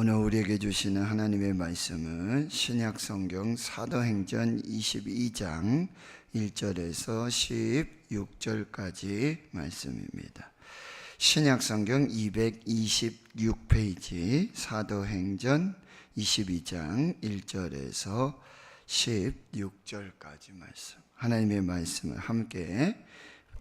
오늘 우리에게 주시는 하나님의 말씀은 신약성경 사도행전 22장 1절에서 16절까지 말씀입니다. 신약성경 226페이지 사도행전 22장 1절에서 16절까지 말씀, 하나님의 말씀을 함께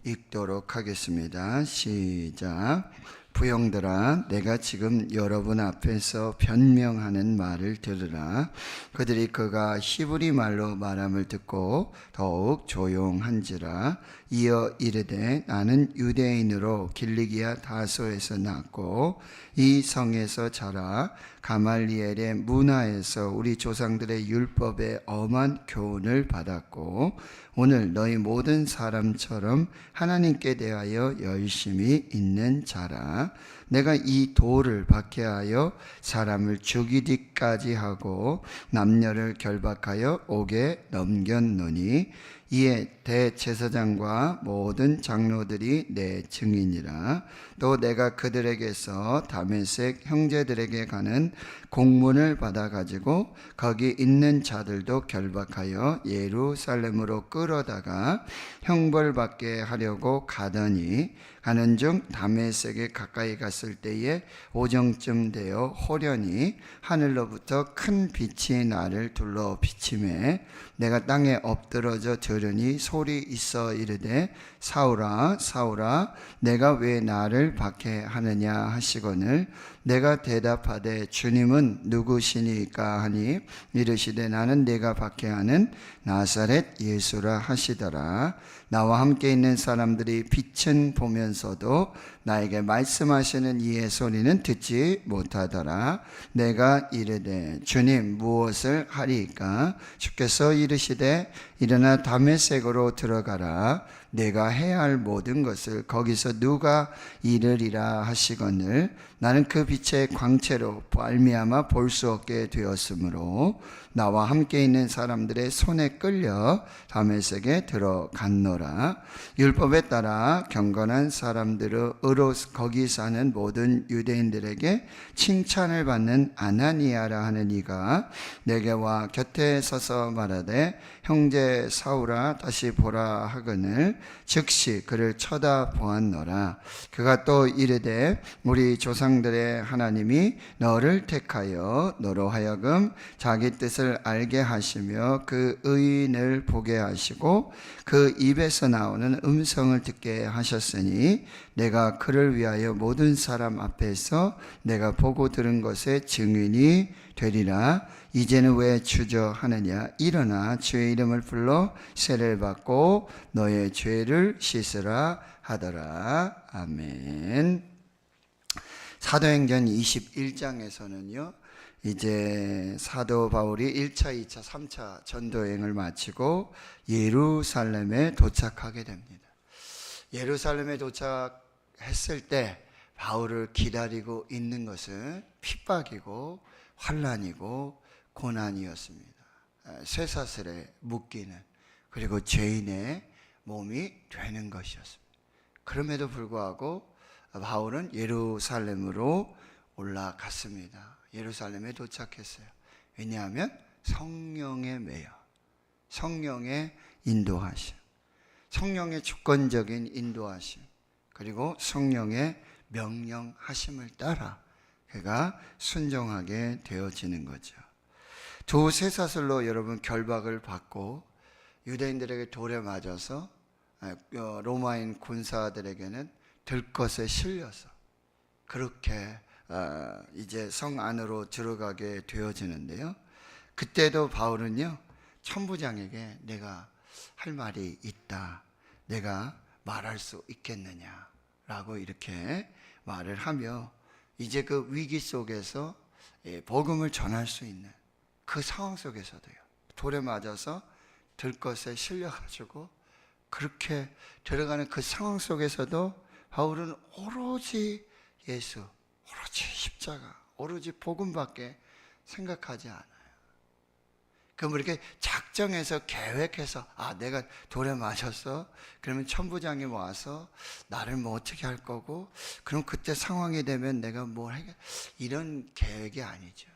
읽도록 하겠습니다. 시작. 부형들아, 내가 지금 여러분 앞에서 변명하는 말을 들으라. 그들이 그가 히브리 말로 말함을 듣고 더욱 조용한지라. 이어 이르되, 나는 유대인으로 길리기아 다소에서 났고 이 성에서 자라 가말리엘의 문화에서 우리 조상들의 율법에 엄한 교훈을 받았고 오늘 너희 모든 사람처럼 하나님께 대하여 열심히 있는 자라. 내가 이 돌을 박해하여 사람을 죽이기까지 하고 남녀를 결박하여 옥에 넘겼노니 이에 대제사장과 모든 장로들이 내 증인이라. 또 내가 그들에게서 다메섹 형제들에게 가는 공문을 받아가지고 거기 있는 자들도 결박하여 예루살렘으로 끌어다가 형벌받게 하려고 가더니 가는 중 다메섹에 가까이 갔을 때에 오정쯤 되어 호련히 하늘로부터 큰 빛이 나를 둘러 비치매 내가 땅에 엎드러져 들으니 소리 있어 이르되, 사울아 사울아 내가 왜 나를 박해하느냐 하시거늘 내가 대답하되, 주님은 누구시니까 하니 이르시되, 나는 내가 박해하는 나사렛 예수라 하시더라. 나와 함께 있는 사람들이 빛은 보면서도 나에게 말씀하시는 이의 소리는 듣지 못하더라. 내가 이르되, 주님 무엇을 하리이까? 주께서 이르시되, 일어나 다메섹으로 들어가라. 내가 해야 할 모든 것을 거기서 누가 이르리라 하시거늘 나는 그 빛의 광채로 말미암아 볼 수 없게 되었으므로 나와 함께 있는 사람들의 손에 끌려 다메섹에 들어갔노라. 율법에 따라 경건한 사람들으로 거기 사는 모든 유대인들에게 칭찬을 받는 아나니아라 하는 이가 내게 와 곁에 서서 말하되, 형제 사울아 다시 보라 하거늘 즉시 그를 쳐다보았노라. 그가 또 이르되, 우리 조상들의 하나님이 너를 택하여 너로 하여금 자기 뜻을 알게 하시며 그 의인을 보게 하시고 그 입에서 나오는 음성을 듣게 하셨으니 내가 그를 위하여 모든 사람 앞에서 내가 보고 들은 것의 증인이 되리라. 이제는 왜 주저하느냐? 일어나 주의 이름을 불러 세례를 받고 너의 죄를 씻으라 하더라. 아멘. 사도행전 21장에서는요 이제 사도 바울이 1차, 2차, 3차 전도여행을 마치고 예루살렘에 도착하게 됩니다. 예루살렘에 도착했을 때 바울을 기다리고 있는 것은 핍박이고 환난이고 고난이었습니다. 쇠사슬에 묶이는, 그리고 죄인의 몸이 되는 것이었습니다. 그럼에도 불구하고 바울은 예루살렘으로 올라갔습니다. 예루살렘에 도착했어요. 왜냐하면 성령에 매여, 성령의 인도하심, 성령의 주권적인 인도하심, 그리고 성령의 명령하심을 따라 그가 순종하게 되어지는 거죠. 두 쇠사슬로 여러분 결박을 받고 유대인들에게 돌에 맞아서 로마인 군사들에게는 들것에 실려서 그렇게 이제 성 안으로 들어가게 되어지는데요. 그때도 바울은요 천부장에게 내가 할 말이 있다, 내가 말할 수 있겠느냐라고 이렇게 말을 하며 이제 그 위기 속에서 복음을 전할 수 있는 그 상황 속에서도요 돌에 맞아서 들것에 실려가지고 그렇게 들어가는 그 상황 속에서도 바울은 오로지 예수, 오로지 십자가, 오로지 복음밖에 생각하지 않아요. 그럼 이렇게 작정해서 계획해서 내가 돌에 맞았어? 그러면 천부장님 와서 나를 뭐 어떻게 할 거고, 그럼 그때 상황이 되면 내가 뭘 하겠, 이런 계획이 아니죠.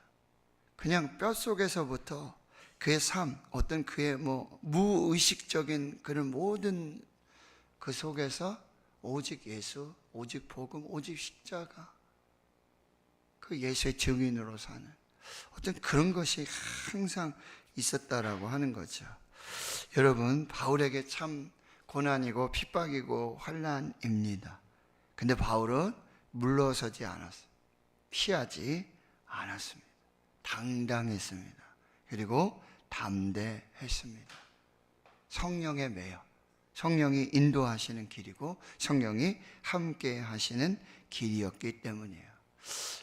그냥 뼛속에서부터 그의 삶, 어떤 그의 뭐 무의식적인 그런 모든 그 속에서 오직 예수, 오직 복음, 오직 십자가, 그 예수의 증인으로 사는 어떤 그런 것이 항상 있었다라고 하는 거죠. 여러분, 바울에게 참 고난이고 핍박이고 환난입니다. 근데 바울은 물러서지 않았어요. 피하지 않았습니다. 당당했습니다. 그리고 담대했습니다. 성령에 매여, 성령이 인도하시는 길이고 성령이 함께 하시는 길이었기 때문이에요.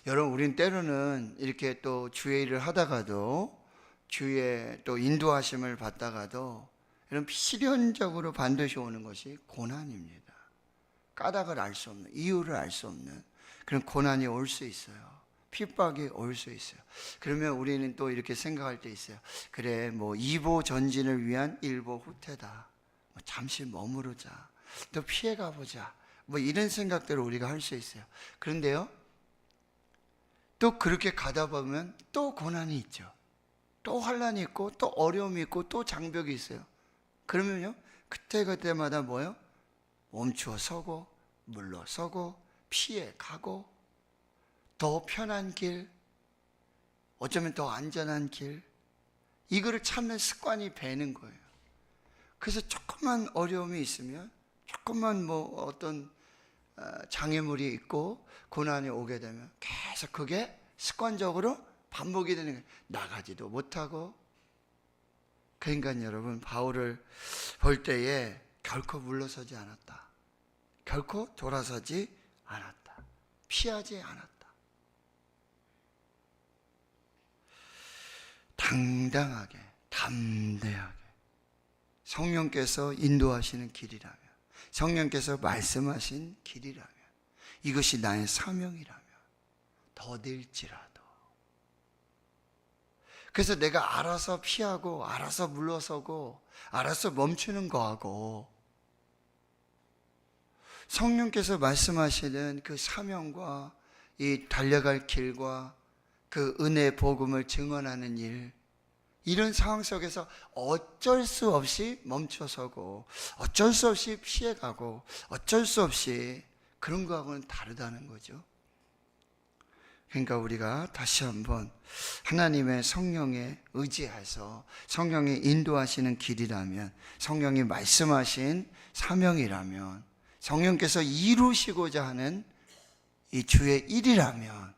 여러분, 우린 때로는 이렇게 또 주의 일을 하다가도, 주의 또 인도하심을 받다가도 이런 필연적으로 반드시 오는 것이 고난입니다. 까닭을 알 수 없는, 이유를 알 수 없는 그런 고난이 올 수 있어요. 핍박이 올 수 있어요. 그러면 우리는 또 이렇게 생각할 때 있어요. 그래, 뭐 2보 전진을 위한 1보 후퇴다. 뭐 잠시 머무르자. 또 피해가 보자. 뭐 이런 생각들을 우리가 할 수 있어요. 그런데요, 또 그렇게 가다 보면 또 고난이 있죠. 또 환난이 있고 또 어려움이 있고 또 장벽이 있어요. 그러면요, 그때마다 뭐예요? 멈추어 서고 물러서고 피해 가고 더 편한 길, 어쩌면 더 안전한 길, 이거를 찾는 습관이 배는 거예요. 그래서 조금만 어려움이 있으면, 조금만 뭐 어떤 장애물이 있고 고난이 오게 되면 계속 그게 습관적으로 반복이 되는 거예요. 나가지도 못하고. 그러니까 여러분, 바울을 볼 때에 결코 물러서지 않았다. 결코 돌아서지 않았다. 피하지 않았다. 당당하게, 담대하게 성령께서 인도하시는 길이라면, 성령께서 말씀하신 길이라면, 이것이 나의 사명이라면 더딜지라도. 그래서 내가 알아서 피하고 알아서 물러서고 알아서 멈추는 거하고, 성령께서 말씀하시는 그 사명과 이 달려갈 길과 그 은혜의 복음을 증언하는 일, 이런 상황 속에서 어쩔 수 없이 멈춰서고 어쩔 수 없이 피해가고 어쩔 수 없이 그런 거하고는 다르다는 거죠. 그러니까 우리가 다시 한번 하나님의 성령에 의지해서, 성령이 인도하시는 길이라면, 성령이 말씀하신 사명이라면, 성령께서 이루시고자 하는 이 주의 일이라면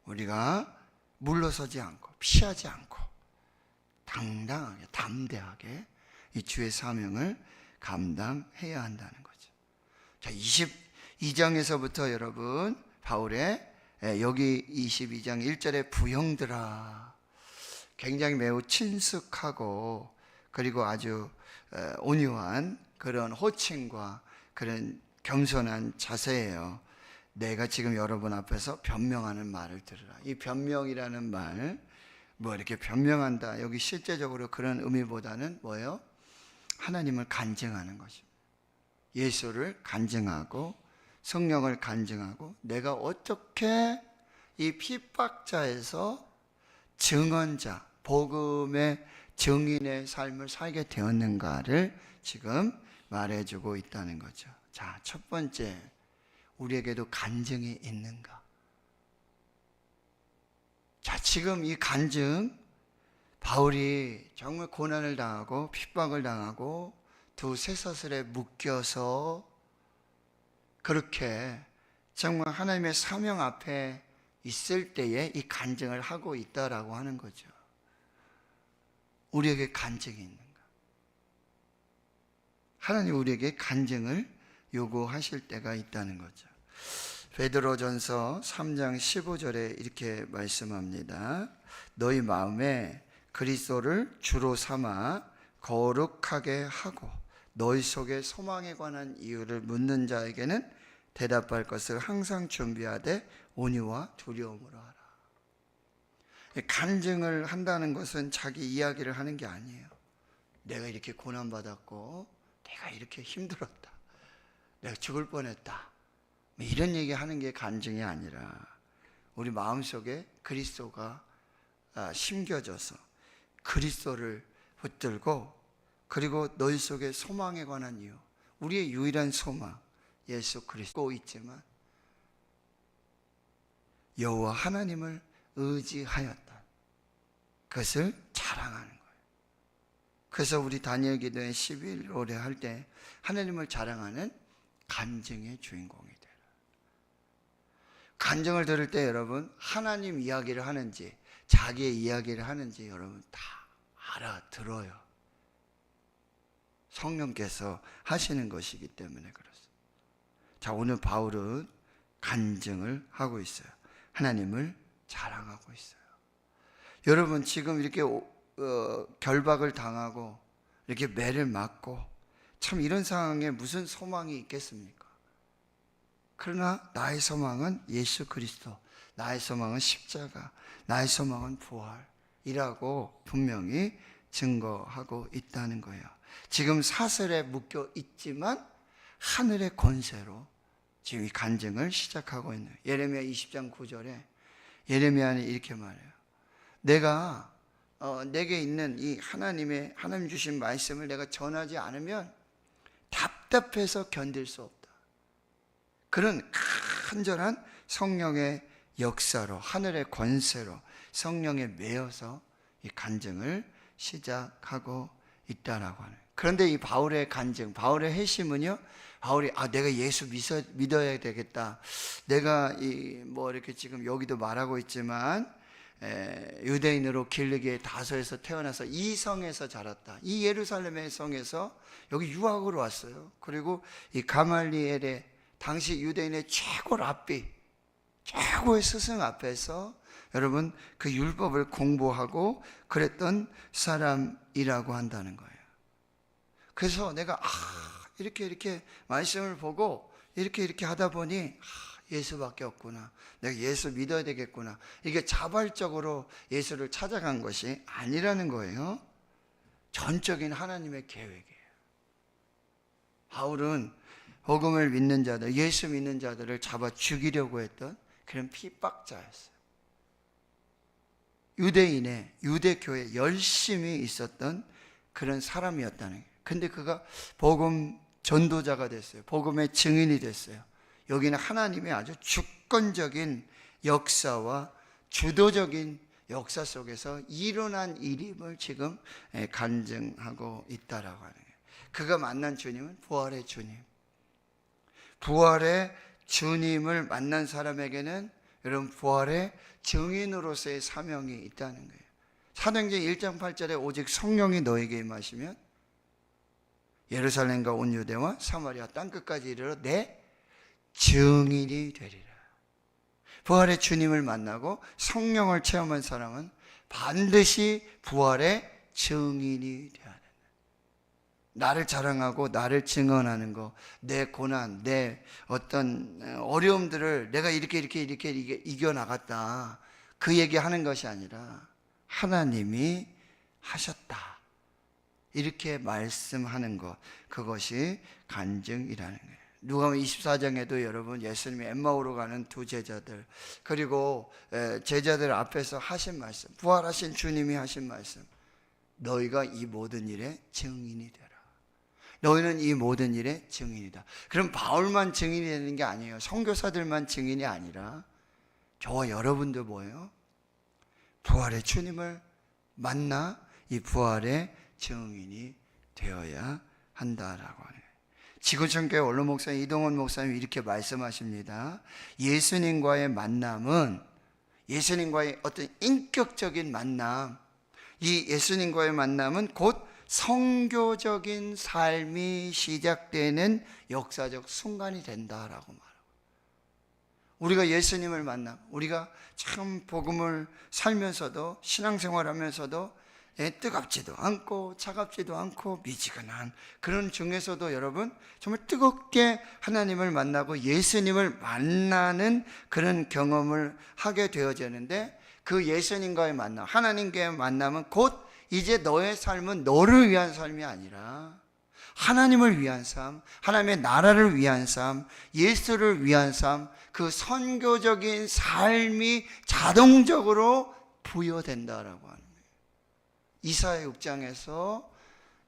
우리가 물러서지 않고 피하지 않고 당당하게, 담대하게 이 주의 사명을 감당해야 한다는 거죠. 자, 22장에서부터 여러분, 바울의 여기 22장 1절에 부형들아, 굉장히 매우 친숙하고 그리고 아주 온유한 그런 호칭과 그런 겸손한 자세예요. 내가 지금 여러분 앞에서 변명하는 말을 들으라. 이 변명이라는 말, 뭐 이렇게 변명한다, 여기 실제적으로 그런 의미보다는 뭐예요? 하나님을 간증하는 것입니다. 예수를 간증하고 성령을 간증하고 내가 어떻게 이 핍박자에서 증언자, 복음의 증인의 삶을 살게 되었는가를 지금 말해주고 있다는 거죠. 자, 첫 번째, 우리에게도 간증이 있는가? 자, 지금 이 간증, 바울이 정말 고난을 당하고 핍박을 당하고 두 쇠사슬에 묶여서 그렇게 정말 하나님의 사명 앞에 있을 때에 이 간증을 하고 있다라고 하는 거죠. 우리에게 간증이 있는가? 하나님 우리에게 간증을 요구하실 때가 있다는 거죠. 베드로전서 3장 15절에 이렇게 말씀합니다. 너희 마음에 그리스도를 주로 삼아 거룩하게 하고 너희 속에 소망에 관한 이유를 묻는 자에게는 대답할 것을 항상 준비하되 온유와 두려움으로 하라. 간증을 한다는 것은 자기 이야기를 하는 게 아니에요. 내가 이렇게 고난받았고 내가 이렇게 힘들었다, 내가 죽을 뻔했다, 이런 얘기하는 게 간증이 아니라 우리 마음속에 그리스도가 심겨져서 그리스도를 붙들고, 그리고 너희 속에 소망에 관한 이유, 우리의 유일한 소망 예수 그리스도 있지만 여호와 하나님을 의지하였다, 그것을 자랑하는 거예요. 그래서 우리 다니엘 기도회 11월에 할 때 하나님을 자랑하는 간증의 주인공이 되라. 간증을 들을 때 여러분 하나님 이야기를 하는지 자기의 이야기를 하는지 여러분 다 알아들어요. 성령께서 하시는 것이기 때문에 그렇습니다. 자, 오늘 바울은 간증을 하고 있어요. 하나님을 자랑하고 있어요. 여러분 지금 이렇게 결박을 당하고 이렇게 매를 맞고 참 이런 상황에 무슨 소망이 있겠습니까? 그러나 나의 소망은 예수 그리스도, 나의 소망은 십자가, 나의 소망은 부활이라고 분명히 증거하고 있다는 거예요. 지금 사슬에 묶여 있지만 하늘의 권세로 지금 이 간증을 시작하고 있는, 예레미야 20장 9절에 예레미야는 이렇게 말해요. 내게 있는 이 하나님 주신 말씀을 내가 전하지 않으면 답답해서 견딜 수 없다. 그런 간절한 성령의 역사로, 하늘의 권세로 성령에 매여서 이 간증을 시작하고 있다라고 하는. 그런데 이 바울의 간증, 바울의 회심은요, 바울이 내가 예수 믿어야 되겠다. 내가 이렇게 지금 여기도 말하고 있지만 유대인으로 길르기의 다소에서 태어나서 이 성에서 자랐다. 이 예루살렘의 성에서 여기 유학으로 왔어요. 그리고 이 가말리엘의 당시 유대인의 최고 랍비, 최고의 스승 앞에서 여러분 그 율법을 공부하고 그랬던 사람이라고 한다는 거예요. 그래서 내가 이렇게 말씀을 보고 이렇게 하다 보니 예수밖에 없구나, 내가 예수 믿어야 되겠구나, 이게 자발적으로 예수를 찾아간 것이 아니라는 거예요. 전적인 하나님의 계획이에요. 바울은 복음을 믿는 자들, 예수 믿는 자들을 잡아 죽이려고 했던 그런 핍박자였어요. 유대교에 열심히 있었던 그런 사람이었다는 거예요. 근데 그가 복음 전도자가 됐어요. 복음의 증인이 됐어요. 여기는 하나님의 아주 주권적인 역사와 주도적인 역사 속에서 일어난 일임을 지금 간증하고 있다라고 하는 거예요. 그가 만난 주님은 부활의 주님. 부활의 주님을 만난 사람에게는 여러분 부활의 증인으로서의 사명이 있다는 거예요. 사도행전 1장 8절에 오직 성령이 너에게 임하시면 예루살렘과 온 유대와 사마리아 땅끝까지 이르러 내 증인이 되리라. 부활의 주님을 만나고 성령을 체험한 사람은 반드시 부활의 증인이 되어야 된다. 나를 자랑하고 나를 증언하는 거, 내 고난, 내 어떤 어려움들을 내가 이렇게 이겨나갔다, 그 얘기하는 것이 아니라 하나님이 하셨다, 이렇게 말씀하는 것, 그것이 간증이라는 거예요. 누가복음 24장에도 여러분 예수님이 엠마오로 가는 두 제자들, 그리고 제자들 앞에서 하신 말씀, 부활하신 주님이 하신 말씀, 너희가 이 모든 일의 증인이 되라. 너희는 이 모든 일의 증인이다. 그럼 바울만 증인이 되는 게 아니에요. 선교사들만 증인이 아니라 저와 여러분도 뭐예요? 부활의 주님을 만나 이 부활의 증인이 되어야 한다라고 하네요. 지구촌교회 원로 목사님 이동원 목사님이 이렇게 말씀하십니다. 예수님과의 만남은, 예수님과의 어떤 인격적인 만남, 이 예수님과의 만남은 곧 선교적인 삶이 시작되는 역사적 순간이 된다라고 말하고, 우리가 예수님을 만나, 우리가 참 복음을 살면서도 신앙생활하면서도 뜨겁지도 않고 차갑지도 않고 미지근한 그런 중에서도 여러분 정말 뜨겁게 하나님을 만나고 예수님을 만나는 그런 경험을 하게 되어지는데, 그 예수님과의 만남, 하나님과의 만남은 곧 이제 너의 삶은 너를 위한 삶이 아니라 하나님을 위한 삶, 하나님의 나라를 위한 삶, 예수를 위한 삶, 그 선교적인 삶이 자동적으로 부여된다라고 하는 거예요. 이사야 6장에서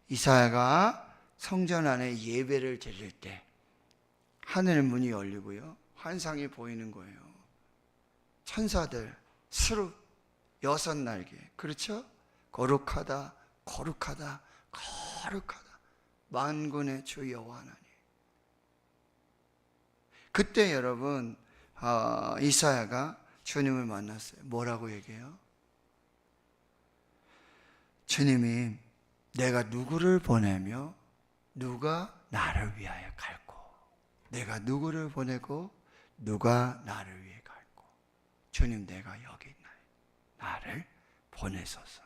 이사야가 성전 안에 예배를 드릴 때 하늘 문이 열리고요, 환상이 보이는 거예요. 천사들 수룹 6날개, 그렇죠? 거룩하다, 거룩하다, 거룩하다, 만군의 주 여호와 하나님. 그때 여러분 이사야가 주님을 만났어요. 뭐라고 얘기해요? 주님이 내가 누구를 보내며 누가 나를 위하여 갈고, 내가 누구를 보내고 누가 나를 위해 갈고, 주님 내가 여기 있나요? 나를 보내소서.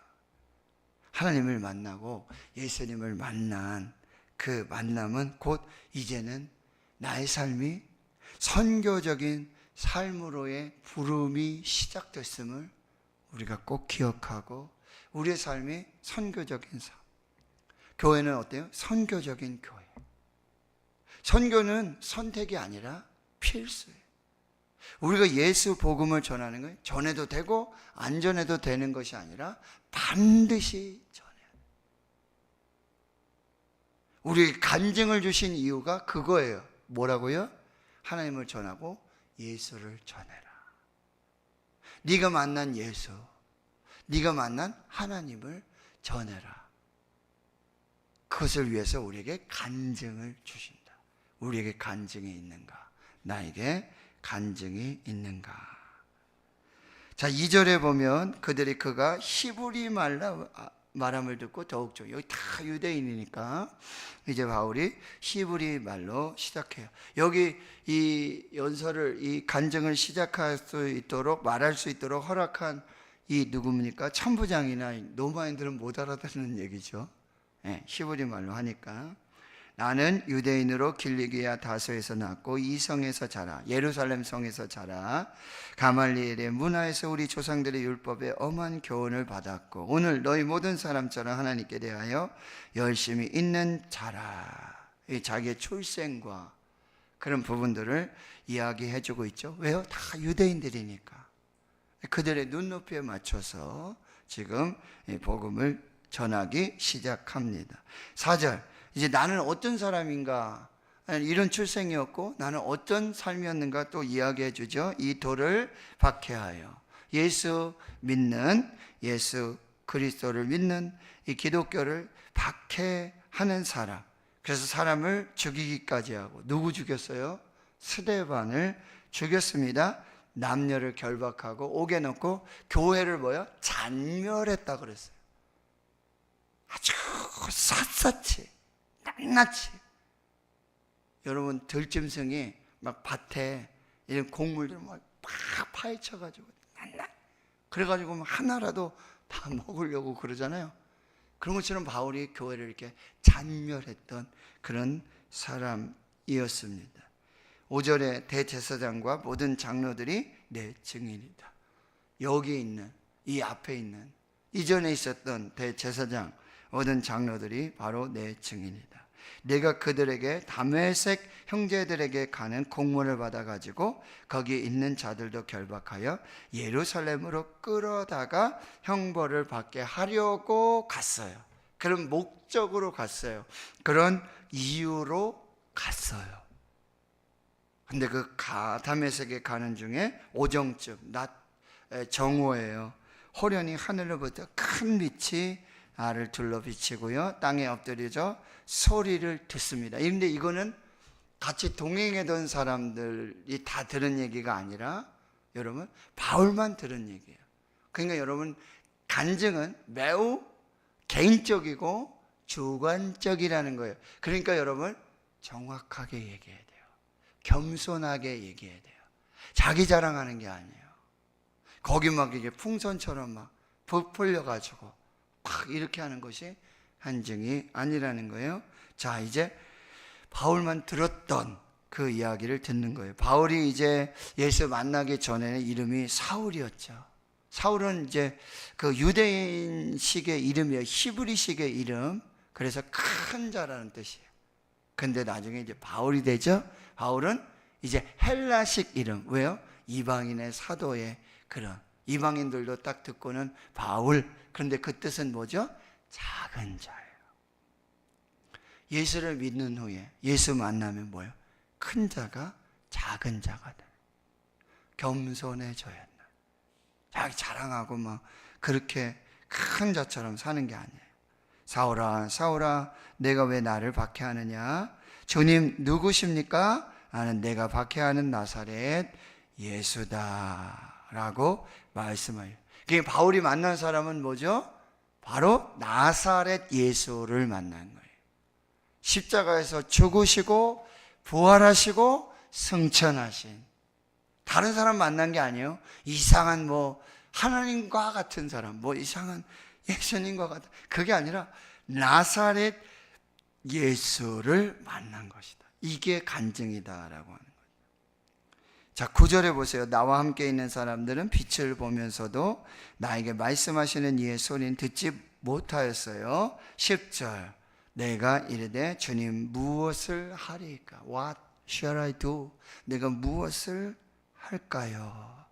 하나님을 만나고 예수님을 만난 그 만남은 곧 이제는 나의 삶이 선교적인 삶으로의 부름이 시작됐음을 우리가 꼭 기억하고, 우리의 삶이 선교적인 삶. 교회는 어때요? 선교적인 교회. 선교는 선택이 아니라 필수예요. 우리가 예수 복음을 전하는 건 전해도 되고 안 전해도 되는 것이 아니라 반드시 전해야 돼요. 우리에게 간증을 주신 이유가 그거예요. 뭐라고요? 하나님을 전하고 예수를 전해라. 네가 만난 예수, 네가 만난 하나님을 전해라. 그것을 위해서 우리에게 간증을 주신다. 우리에게 간증이 있는가? 나에게 간증이 있는가? 자, 2절에 보면 그가 히브리 말함을 듣고 더욱 좋아. 여기 다 유대인이니까 이제 바울이 히브리 말로 시작해요. 여기 이 연설을, 이 간증을 시작할 수 있도록, 말할 수 있도록 허락한 이 누굽니까? 천부장이나 로마인들은 못 알아듣는 얘기죠. 네, 히브리 말로 하니까. 나는 유대인으로 길리기아 다소에서 낳고 이 성에서 자라, 예루살렘 성에서 자라, 가말리엘의 문화에서 우리 조상들의 율법에 엄한 교훈을 받았고, 오늘 너희 모든 사람처럼 하나님께 대하여 열심히 있는 자라. 자기의 출생과 그런 부분들을 이야기해 주고 있죠. 왜요? 다 유대인들이니까. 그들의 눈높이에 맞춰서 지금 복음을 전하기 시작합니다. 4절, 이제 나는 어떤 사람인가, 이런 출생이었고 나는 어떤 삶이었는가 또 이야기해 주죠. 이 돌을 박해하여, 예수 믿는, 예수 그리스도를 믿는 이 기독교를 박해하는 사람. 그래서 사람을 죽이기까지 하고, 누구 죽였어요? 스데반을 죽였습니다. 남녀를 결박하고 옥에 넣고 교회를 뭐요? 잔멸했다 그랬어요. 아주 샅샅이, 낱낱이. 여러분, 들짐승이 막 밭에 이런 곡물들 막 파헤쳐가지고 낱낱, 그래가지고 하나라도 다 먹으려고 그러잖아요. 그런 것처럼 바울이 교회를 이렇게 잔멸했던 그런 사람이었습니다. 5절에 대제사장과 모든 장로들이 내 증인이다. 여기 있는, 이 앞에 있는, 이전에 있었던 대제사장, 모든 장로들이 바로 내 증인이다. 내가 그들에게 다메섹 형제들에게 가는 공문을 받아가지고 거기 있는 자들도 결박하여 예루살렘으로 끌어다가 형벌을 받게 하려고 갔어요. 그런 목적으로 갔어요. 그런 이유로 갔어요. 근데 그 다메섹에 가는 중에 오정쯤, 낮 정오예요. 호련히 하늘로부터 큰 빛이 나를 둘러 비치고요, 땅에 엎드려져 소리를 듣습니다. 그런데 이거는 같이 동행하던 사람들이 다 들은 얘기가 아니라 여러분, 바울만 들은 얘기예요. 그러니까 여러분, 간증은 매우 개인적이고 주관적이라는 거예요. 그러니까 여러분, 정확하게 얘기해야 돼요. 겸손하게 얘기해야 돼요. 자기 자랑하는 게 아니에요. 거기 막 이게 풍선처럼 막 부풀려가지고 막 이렇게 하는 것이 간증이 아니라는 거예요. 자, 이제 바울만 들었던 그 이야기를 듣는 거예요. 바울이 이제 예수 만나기 전에는 이름이 사울이었죠. 사울은 이제 그 유대인식의 이름이에요. 히브리식의 이름. 그래서 큰 자라는 뜻이에요. 근데 나중에 이제 바울이 되죠. 바울은 이제 헬라식 이름. 왜요? 이방인의 사도의 그런, 이방인들도 딱 듣고는 바울. 그런데 그 뜻은 뭐죠? 작은 자예요. 예수를 믿는 후에 예수 만나면 뭐예요? 큰 자가 작은 자가 돼. 겸손해져야 한다. 자기 자랑하고 막 그렇게 큰 자처럼 사는 게 아니에요. 사울아, 사울아, 내가 왜 나를 박해하느냐? 주님 누구십니까? 나는 내가 박해하는 나사렛 예수다 라고 말씀해요. 그러니까 바울이 만난 사람은 뭐죠? 바로 나사렛 예수를 만난 거예요. 십자가에서 죽으시고 부활하시고 승천하신, 다른 사람 만난 게 아니에요. 이상한 뭐 하나님과 같은 사람, 뭐 이상한 예수님과 같은, 그게 아니라 나사렛 예수를 만난 것이다. 이게 간증이다라고 하는 거예요. 자, 9절에 보세요. 나와 함께 있는 사람들은 빛을 보면서도 나에게 말씀하시는 이의 소리는 듣지 못하였어요. 10절, 내가 이르되 주님 무엇을 하리까? What shall I do? 내가 무엇을 할까요?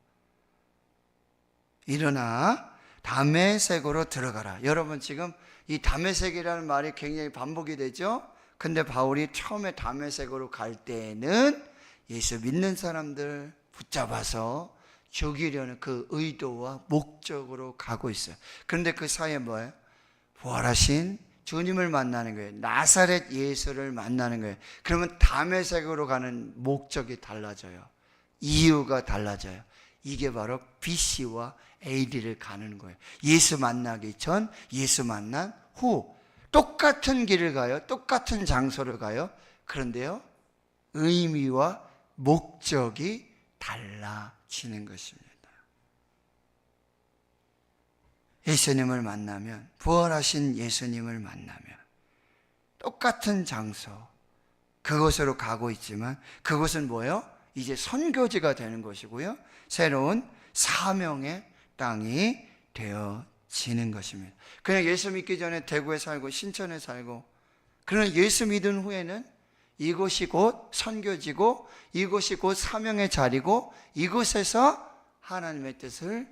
일어나 다메섹으로 들어가라. 여러분 지금 이 다메섹이라는 말이 굉장히 반복이 되죠. 근데 바울이 처음에 다메섹으로 갈 때에는 예수 믿는 사람들 붙잡아서 죽이려는 그 의도와 목적으로 가고 있어요. 그런데 그 사이에 뭐예요? 부활하신 주님을 만나는 거예요. 나사렛 예수를 만나는 거예요. 그러면 다메섹으로 가는 목적이 달라져요. 이유가 달라져요. 이게 바로 BC와 AD를 가는 거예요. 예수 만나기 전, 예수 만난 후 똑같은 길을 가요. 똑같은 장소를 가요. 그런데요, 의미와 목적이 달라지는 것입니다. 예수님을 만나면, 부활하신 예수님을 만나면 똑같은 장소, 그곳으로 가고 있지만 그곳은 뭐예요? 이제 선교지가 되는 것이고요, 새로운 사명의 땅이 되어지는 것입니다. 그냥 예수 믿기 전에 대구에 살고 신천에 살고, 그러나 예수 믿은 후에는 이곳이 곧 선교지고 이곳이 곧 사명의 자리고 이곳에서 하나님의 뜻을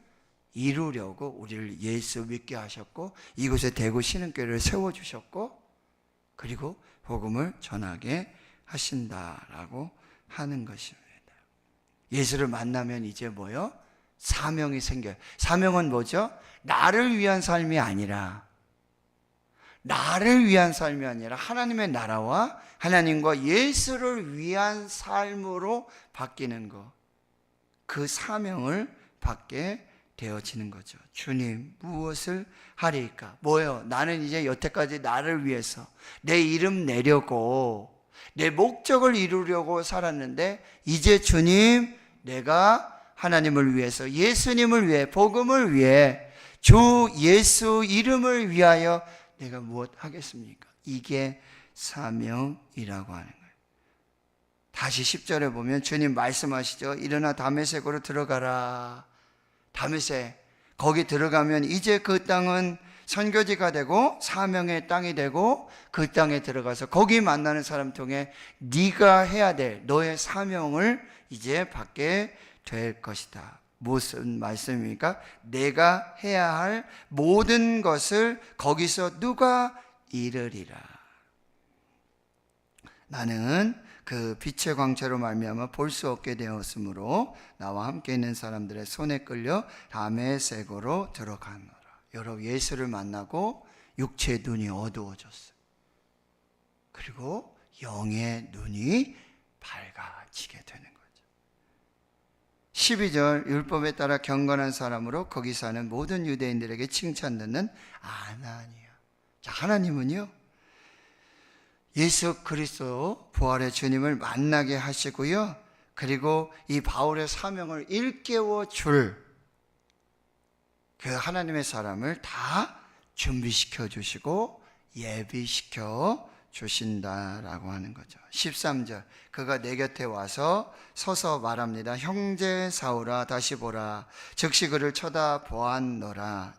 이루려고 우리를 예수 믿게 하셨고 이곳에 대구 신흥교회를 세워주셨고 그리고 복음을 전하게 하신다라고 하는 것입니다. 예수를 만나면 이제 뭐요? 사명이 생겨요. 사명은 뭐죠? 나를 위한 삶이 아니라 하나님의 나라와 하나님과 예수를 위한 삶으로 바뀌는 것, 그 사명을 받게 되어지는 거죠. 주님 무엇을 하리까? 뭐예요? 나는 이제 여태까지 나를 위해서 내 이름 내려고 내 목적을 이루려고 살았는데 이제 주님, 내가 하나님을 위해서, 예수님을 위해, 복음을 위해, 주 예수 이름을 위하여 내가 무엇 하겠습니까? 이게 사명이라고 하는 거예요. 다시 10절에 보면 주님 말씀하시죠. 일어나 다메섹으로 들어가라. 다메섹, 거기 들어가면 이제 그 땅은 선교지가 되고 사명의 땅이 되고 그 땅에 들어가서 거기 만나는 사람 통해 네가 해야 될 너의 사명을 이제 받게 될 것이다. 무슨 말씀입니까? 내가 해야 할 모든 것을 거기서 누가 이루리라. 나는 그 빛의 광채로 말미암아 볼 수 없게 되었으므로 나와 함께 있는 사람들의 손에 끌려 다메섹으로 들어가노라. 여러분, 예수를 만나고 육체의 눈이 어두워졌어요. 그리고 영의 눈이 밝아지게 되는 거죠. 12절, 율법에 따라 경건한 사람으로 거기 사는 모든 유대인들에게 칭찬 듣는 아나니아. 자, 하나님은요, 예수 그리스도 부활의 주님을 만나게 하시고요, 그리고 이 바울의 사명을 일깨워 줄 그 하나님의 사람을 다 준비시켜 주시고 예비시켜 주신다라고 하는 거죠. 13절, 그가 내 곁에 와서 서서 말합니다. 형제 사울아 다시 보라. 즉시 그를 쳐다보았노라.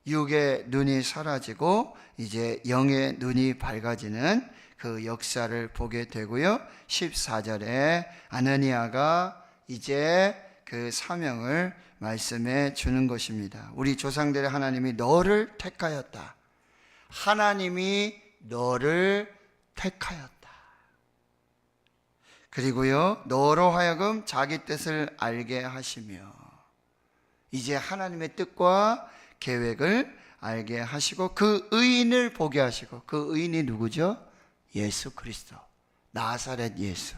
육의 눈이 사라지고 이제 영의 눈이 밝아지는 그 역사를 보게 되고요. 14절에 아나니아가 이제 그 사명을 말씀해 주는 것입니다. 우리 조상들의 하나님이 너를 택하였다. 하나님이 너를 택하였다. 그리고요, 너로 하여금 자기 뜻을 알게 하시며 이제 하나님의 뜻과 계획을 알게 하시고 그 의인을 보게 하시고, 그 의인이 누구죠? 예수 그리스도, 나사렛 예수,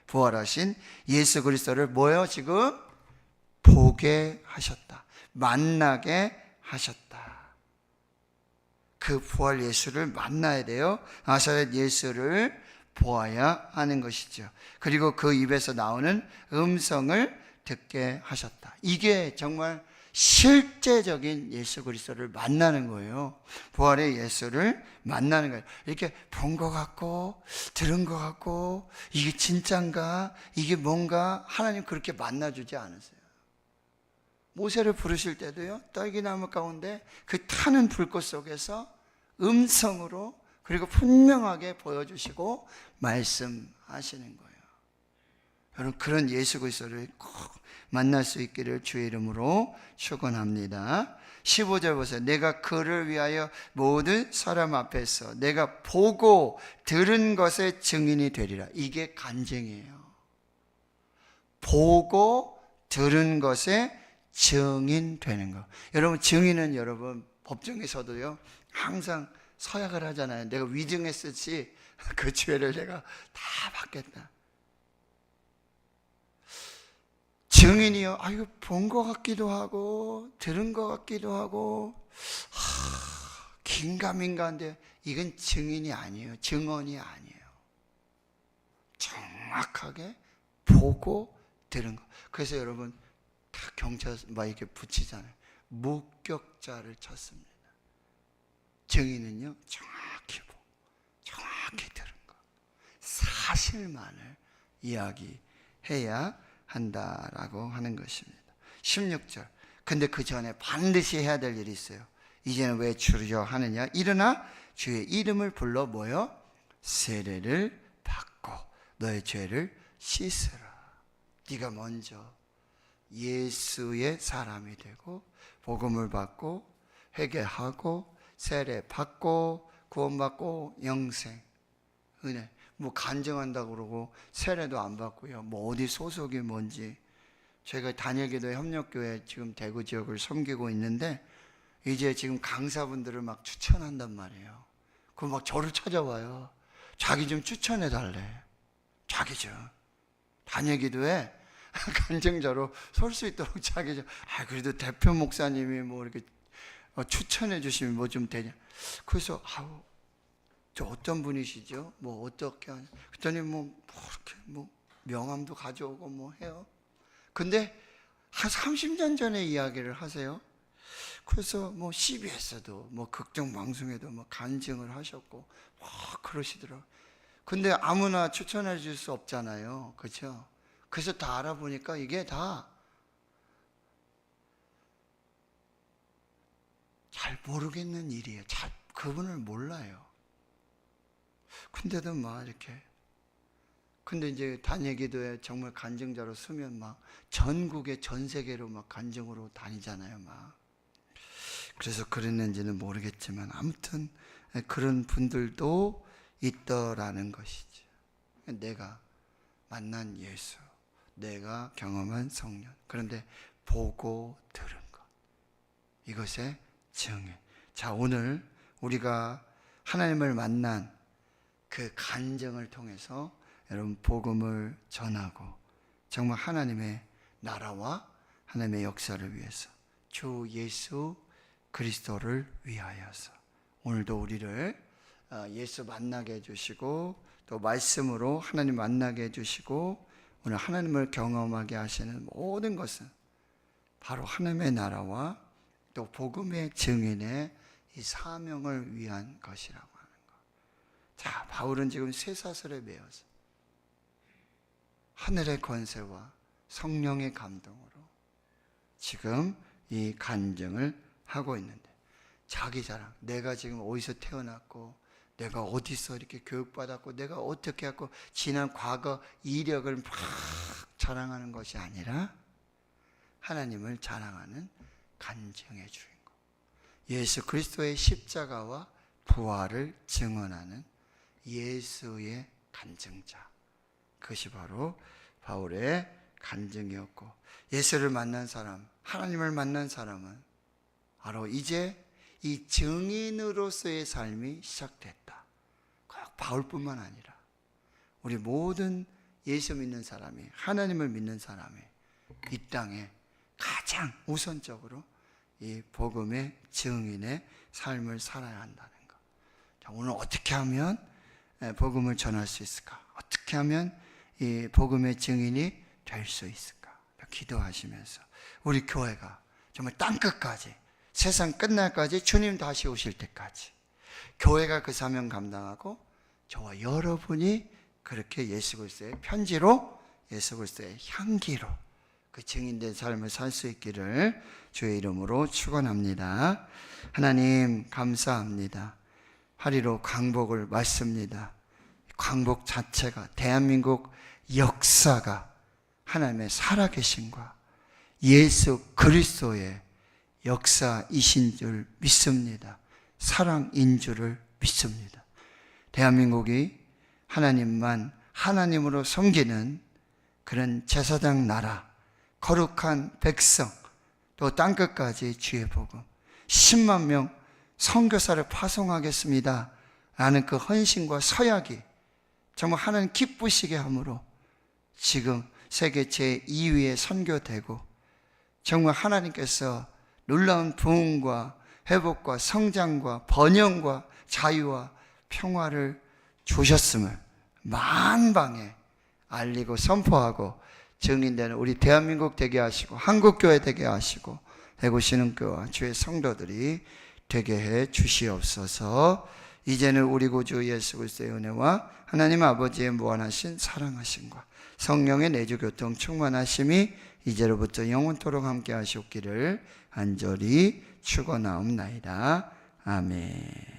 부활하신 예수 그리스도를 뭐요? 지금 보게 하셨다. 만나게 하셨다. 그 부활 예수를 만나야 돼요. 나사렛 예수를 보아야 하는 것이죠. 그리고 그 입에서 나오는 음성을 듣게 하셨다. 이게 정말 실제적인 예수 그리스도를 만나는 거예요. 부활의 예수를 만나는 거예요. 이렇게 본 것 같고 들은 것 같고 이게 진짠가 이게 뭔가 하나님 그렇게 만나주지 않으세요. 모세를 부르실 때도요, 떨기나무 가운데 그 타는 불꽃 속에서 음성으로 그리고 분명하게 보여주시고 말씀하시는 거예요. 여러분, 그런 예수 그리스도를 꼭 만날 수 있기를 주의 이름으로 축원합니다. 15절 보세요. 내가 그를 위하여 모든 사람 앞에서 내가 보고 들은 것의 증인이 되리라. 이게 간증이에요. 보고 들은 것의 증인 되는 거. 여러분, 증인은 여러분 법정에서도요 항상 서약을 하잖아요. 내가 위증했을지 그 죄를 내가 다 받겠다. 증인이요, 이거 본 것 같기도 하고 들은 것 같기도 하고 긴가민가한데 이건 증인이 아니에요. 증언이 아니에요. 정확하게 보고 들은 거. 그래서 여러분 다 경찰 막 이렇게 붙이잖아요. 목격자를 찾습니다. 증인은요, 정확히 보고 정확히 들은 거, 사실만을 이야기해야 한다라고 하는 것입니다. 16절, 근데 그 전에 반드시 해야 될 일이 있어요. 이제는 왜 주려 하느냐? 일어나 주의 이름을 불러 뭐요? 세례를 받고 너의 죄를 씻으라. 네가 먼저 예수의 사람이 되고 복음을 받고 회개하고 세례 받고 구원받고 영생 은혜, 뭐 간증한다고 그러고 세례도 안 받고요, 뭐 어디 소속이 뭔지. 제가 단일기도 협력교회 지금 대구 지역을 섬기고 있는데 이제 지금 강사분들을 막 추천한단 말이에요. 그럼 막 저를 찾아와요. 자기 좀 추천해 달래. 자기 좀 단일기도에 간증자로 설 수 있도록 자기 좀, 그래도 대표 목사님이 뭐 이렇게 추천해 주시면 뭐 좀 되냐. 그래서 저 어떤 분이시죠? 뭐 어떻게 하냐. 그랬더니 뭐 이렇게 뭐 명함도 가져오고 뭐 해요. 근데 한 30년 전에 이야기를 하세요. 그래서 뭐 CBS도 뭐 극정 방송에도 뭐 간증을 하셨고 그러시더라고요. 근데 아무나 추천해 줄 수 없잖아요. 그렇죠? 그래서 다 알아보니까 이게 다 잘 모르겠는 일이에요. 잘 그분을 몰라요. 근데도 막 이렇게, 근데 이제 단예기도에 정말 간증자로 쓰면 막 전국에 전 세계로 막 간증으로 다니잖아요. 막 그래서 그랬는지는 모르겠지만 아무튼 그런 분들도 있더라는 것이죠. 내가 만난 예수, 내가 경험한 성령, 그런데 보고 들은 것, 이것의 증인. 자, 오늘 우리가 하나님을 만난 그 간증을 통해서 여러분 복음을 전하고 정말 하나님의 나라와 하나님의 역사를 위해서 주 예수 그리스도를 위하여서 오늘도 우리를 예수 만나게 해주시고 또 말씀으로 하나님 만나게 해주시고 오늘 하나님을 경험하게 하시는 모든 것은 바로 하나님의 나라와 또 복음의 증인의 이 사명을 위한 것이라고 하는 것. 자, 바울은 지금 쇠사슬에 매어서 하늘의 권세와 성령의 감동으로 지금 이 간증을 하고 있는데, 자기 자랑, 내가 지금 어디서 태어났고 내가 어디서 이렇게 교육받았고 내가 어떻게 했고 지난 과거 이력을 막 자랑하는 것이 아니라 하나님을 자랑하는 간증의 주인공, 예수 그리스도의 십자가와 부활을 증언하는 예수의 간증자, 그것이 바로 바울의 간증이었고, 예수를 만난 사람, 하나님을 만난 사람은 바로 이제 이 증인으로서의 삶이 시작됐다. 꼭 바울뿐만 아니라 우리 모든 예수 믿는 사람이, 하나님을 믿는 사람이 이 땅에 가장 우선적으로 이 복음의 증인의 삶을 살아야 한다는 것. 자, 오늘 어떻게 하면 복음을 전할 수 있을까? 어떻게 하면 이 복음의 증인이 될 수 있을까? 기도하시면서 우리 교회가 정말 땅끝까지, 세상 끝날까지, 주님 다시 오실 때까지 교회가 그 사명 감당하고 저와 여러분이 그렇게 예수 그리스도의 편지로, 예수 그리스도의 향기로 그 증인된 삶을 살 수 있기를 주의 이름으로 축원합니다. 하나님 감사합니다. 파리로 광복을 맞습니다. 광복 자체가, 대한민국 역사가 하나님의 살아계심과 예수 그리스도의 역사이신 줄 믿습니다. 사랑인 줄을 믿습니다. 대한민국이 하나님만 하나님으로 섬기는 그런 제사장 나라, 거룩한 백성, 또 땅끝까지 주의 복음 10만 명 선교사를 파송하겠습니다 라는 그 헌신과 서약이 정말 하나님 기쁘시게 함으로 지금 세계 제2위의 선교되고, 정말 하나님께서 놀라운 부흥과 회복과 성장과 번영과 자유와 평화를 주셨음을 만방에 알리고 선포하고 증인되는 우리 대한민국 되게 하시고, 한국교회 되게 하시고, 대구신흥교와 주의 성도들이 되게 해 주시옵소서. 이제는 우리 구주 예수 그리스도의 은혜와 하나님 아버지의 무한하신 사랑하심과 성령의 내주교통 충만하심이 이제로부터 영원토록 함께 하시옵기를 간절히 축원하옵나이다. 아멘.